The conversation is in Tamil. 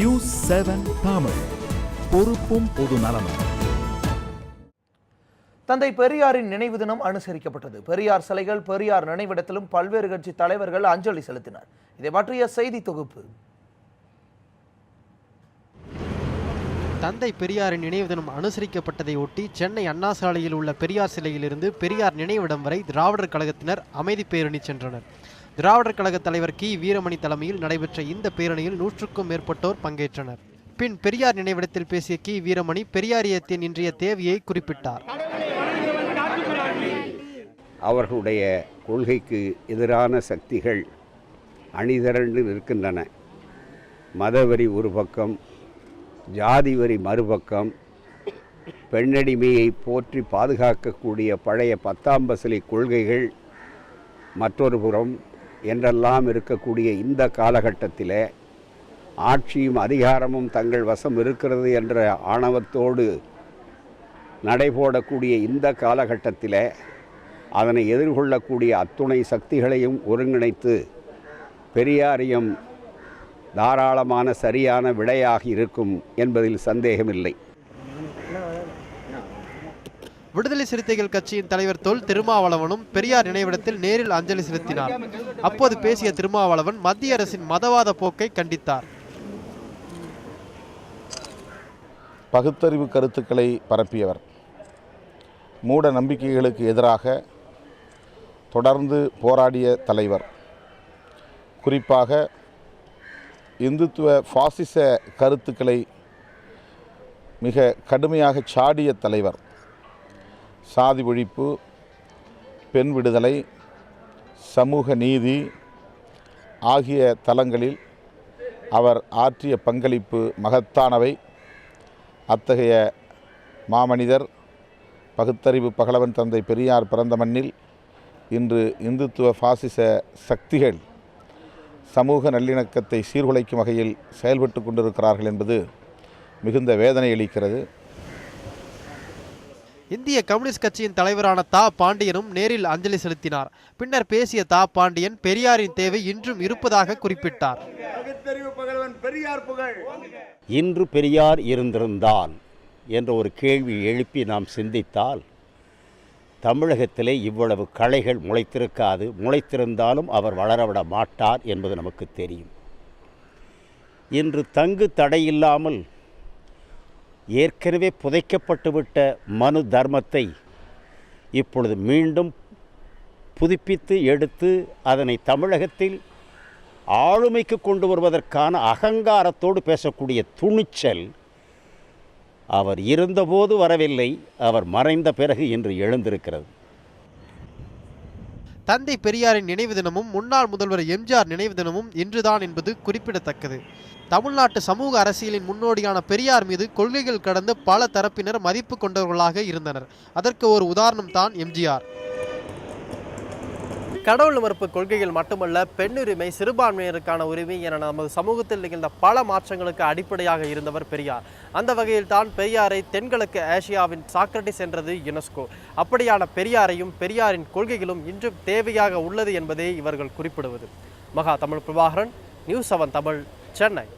நியூஸ் 7 தமிழ், பொறுப்பும் பொது நலமும். தந்தை பெரியாரின் நினைவு தினம் அனுசரிக்கப்பட்டது. பெரியார் சிலைகள், பெரியார் நினைவிடத்திலும் பல்வேறு கட்சி தலைவர்கள் அஞ்சலி செலுத்தினர். இதை பற்றிய செய்தி தொகுப்பு. தந்தை பெரியாரின் நினைவு தினம் அனுசரிக்கப்பட்டதை ஒட்டி சென்னை அண்ணா சாலையில் உள்ள பெரியார் சிலையிலிருந்து பெரியார் நினைவிடம் வரை திராவிடர் கழகத்தினர் அமைதி பேரணி சென்றனர். திராவிடர் கழக தலைவர் கி வீரமணி தலைமையில் நடைபெற்ற இந்த பேரணியில் 100க்கும் மேற்பட்டோர் பங்கேற்றனர். பின் பெரியார் நினைவிடத்தில் பேசிய கி வீரமணி பெரியாரியத்தின் இன்றைய தேவையை குறிப்பிட்டார். அவர்களுடைய கொள்கைக்கு எதிரான சக்திகள் அணிதிரண்டு நிற்கின்றன. மதவெறி ஒரு பக்கம், ஜாதி வரி மறுபக்கம், பெண்ணடிமையை போற்றி பாதுகாக்கக்கூடிய பழைய 10ஆம் பசலி கொள்கைகள் மற்றொரு புறம் என்றெல்லாம் இருக்கக்கூடிய இந்த காலகட்டத்தில் ஆட்சியும் அதிகாரமும் தங்கள் வசம் இருக்கிறது என்ற ஆணவத்தோடு நடைபோடக்கூடிய இந்த காலகட்டத்தில் அதனை எதிர்கொள்ளக்கூடிய அத்துணை சக்திகளையும் ஒருங்கிணைத்து பெரியாரியம் தாராளமான சரியான விடையாக இருக்கும் என்பதில் சந்தேகமில்லை. விடுதலை சிறுத்தைகள் கட்சியின் தலைவர் தொல் திருமாவளவனும் பெரியார் நினைவிடத்தில் நேரில் அஞ்சலி செலுத்தினார். அப்போது பேசிய திருமாவளவன் மத்திய அரசின் மதவாத போக்கை கண்டித்தார். பகுத்தறிவு கருத்துக்களை பரப்பியவர். மூட நம்பிக்கைகளுக்கு எதிராக தொடர்ந்து போராடிய தலைவர். குறிப்பாக இந்துத்துவ பாசிச கருத்துக்களை மிக கடுமையாக சாடிய தலைவர். சாதி ஒழிப்பு, பெண் விடுதலை, சமூக நீதி ஆகிய தளங்களில் அவர் ஆற்றிய பங்களிப்பு மகத்தானவை. அத்தகைய மாமனிதர், பகுத்தறிவு பகலவன் தந்தை பெரியார் பிறந்த மண்ணில் இன்று இந்துத்துவ பாசிச சக்திகள் சமூக நல்லிணக்கத்தை சீர்குலைக்கும் வகையில் செயல்பட்டு கொண்டிருக்கிறார்கள் என்பது மிகுந்த வேதனை அளிக்கிறது. இந்திய கம்யூனிஸ்ட் கட்சியின் தலைவரான தா பாண்டியனும் நேரில் அஞ்சலி செலுத்தினார். பின்னர் பேசிய தா பாண்டியன் பெரியாரின் தேவை இன்றும் இருப்பதாக குறிப்பிட்டார். இன்று பெரியார் இருந்திருந்தால் என்ற ஒரு கேள்வி எழுப்பி நாம் சிந்தித்தால் தமிழகத்திலே இவ்வளவு களைகள் முளைத்திருக்காது. முளைத்திருந்தாலும் அவர் வளரவிட மாட்டார் என்பது நமக்கு தெரியும். இன்று தங்கு தடையில்லாமல் ஏற்கனவே புதைக்கப்பட்டுவிட்ட மனு தர்மத்தை இப்பொழுது மீண்டும் புதுப்பித்து எடுத்து அதனை தமிழகத்தில் ஆளுமைக்கு கொண்டு வருவதற்கான அகங்காரத்தோடு பேசக்கூடிய துணிச்சல் அவர் இருந்தபோது வரவில்லை, அவர் மறைந்த பிறகு இன்று எழுந்திருக்கிறது. தந்தை பெரியாரின் நினைவு தினமும் முன்னாள் முதல்வர் எம்ஜிஆர் நினைவு தினமும் இன்றுதான் என்பது குறிப்பிடத்தக்கது. தமிழ்நாட்டு சமூக அரசியலின் முன்னோடியான பெரியார் மீது கொள்கைகள் கடந்து பல தரப்பினர் மதிப்பு கொண்டவர்களாக இருந்தனர். அதற்கு ஒரு உதாரணம் தான் எம்ஜிஆர். கடவுள் மறுப்பு கொள்கைகள் மட்டுமல்ல, பெண்ணுரிமை, சிறுபான்மையினருக்கான உரிமை என நமது சமூகத்தில் நிகழ்ந்த பல மாற்றங்களுக்கு அடிப்படையாக இருந்தவர் பெரியார். அந்த வகையில் தான் பெரியாரை தென்கிழக்கு ஆசியாவின் சாக்ரட்டிஸ் என்றது யுனெஸ்கோ. அப்படியான பெரியாரையும் பெரியாரின் கொள்கைகளும் இன்றும் தேவையாக உள்ளது என்பதே இவர்கள் குறிப்பிடுவது. மகா தமிழ் பிரபாகரன், நியூஸ் 7 தமிழ், சென்னை.